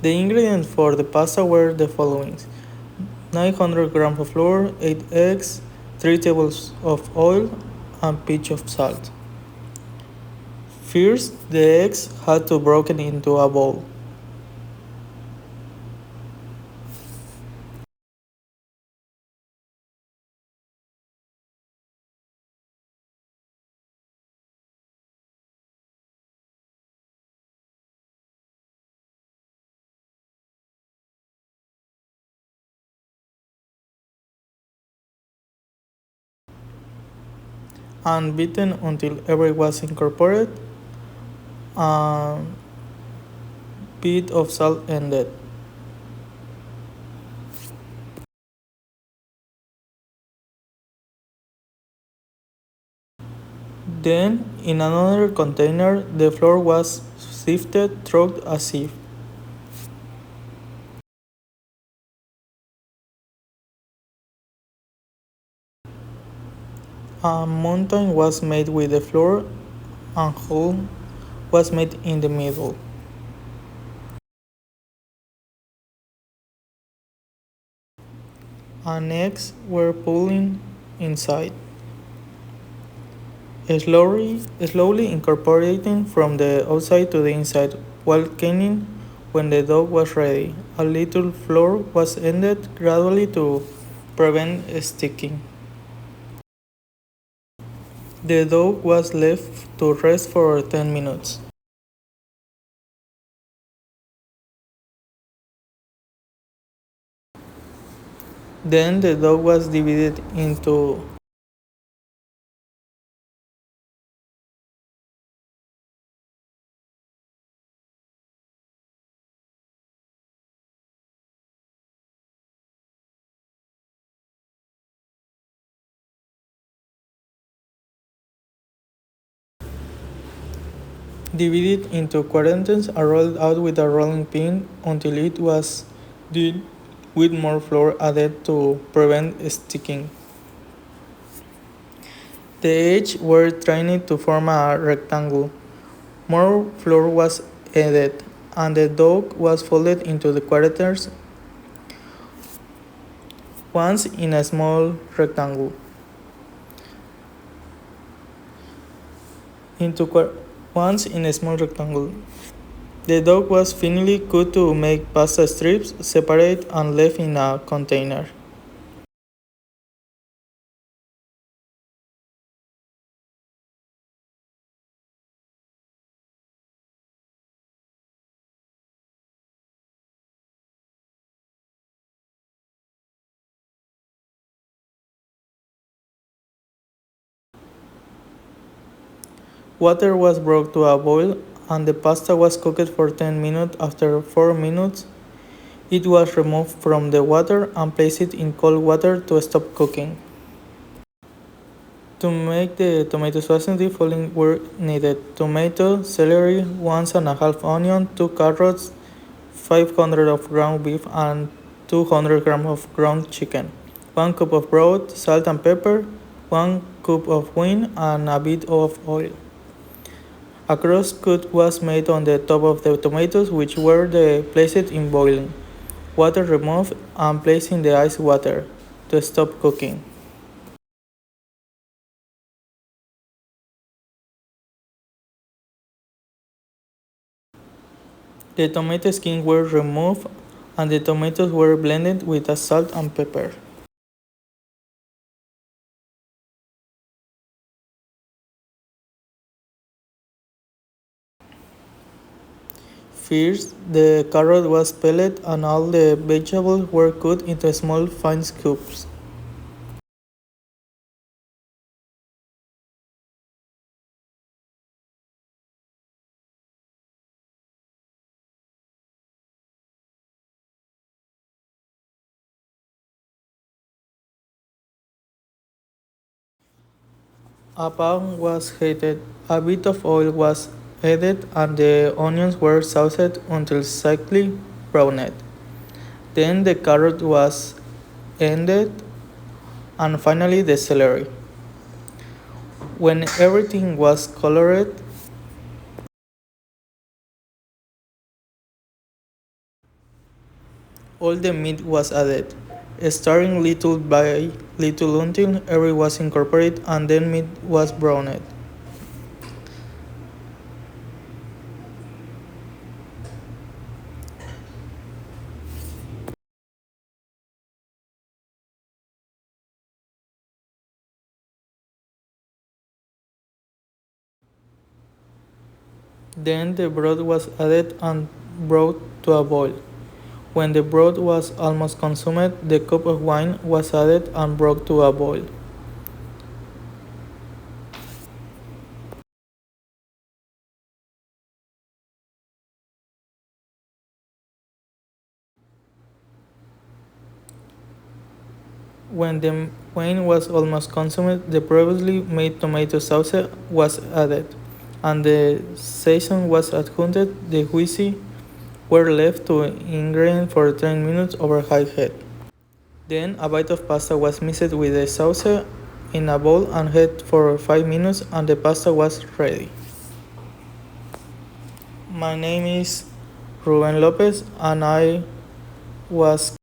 The ingredients for the pasta were the following: 900 grams of flour, 8 eggs, 3 tablespoons of oil, and pinch of salt. First, the eggs had to be broken into a bowl. And beaten until every was incorporated. A bit of salt ended. Then, in another container, the flour was sifted through a sieve. A mountain was made with the flour, and hole was made in the middle. And eggs were pulling inside, slowly incorporating from the outside to the inside, while cleaning when the dough was ready. A little flour was added gradually to prevent sticking. The dough was left to rest for 10 minutes. Then the dough was divided into quadrants and rolled out with a rolling pin until it was done with more flour added to prevent sticking. The edges were trained to form a rectangle. More flour was added, and the dough was folded into the quadrants once in a small rectangle. Once in a small rectangle. The dough was finely cut to make pasta strips, separate and left in a container. Water was brought to a boil and the pasta was cooked for 10 minutes. After 4 minutes, it was removed from the water and placed in cold water to stop cooking. To make the tomato sauce, the following were needed: tomato, celery, 1.5 onion, 2 carrots, 500 of ground beef and 200 grams of ground chicken, 1 cup of broth, salt and pepper, 1 cup of wine, and a bit of oil. A crust cut was made on the top of the tomatoes, which were placed in boiling water, removed, and placed in the ice water to stop cooking. The tomato skins were removed and the tomatoes were blended with salt and pepper. First, the carrot was peeled and all the vegetables were cut into small fine cubes. A pan was heated, a bit of oil was added, and the onions were sauced until slightly browned. Then the carrot was added, and finally the celery. When everything was colored, All the meat was added, starting little by little until every was incorporated and then meat was browned. Then the broth was added and brought to a boil. When the broth was almost consumed, the cup of wine was added and brought to a boil. When the wine was almost consumed, the previously made tomato sauce was added, and the season was adjusted. The juicy were left to ingrain for 10 minutes over high heat. Then a bite of pasta was mixed with the sauce in a bowl and heated for 5 minutes, and the pasta was ready. My name is Ruben López, and I was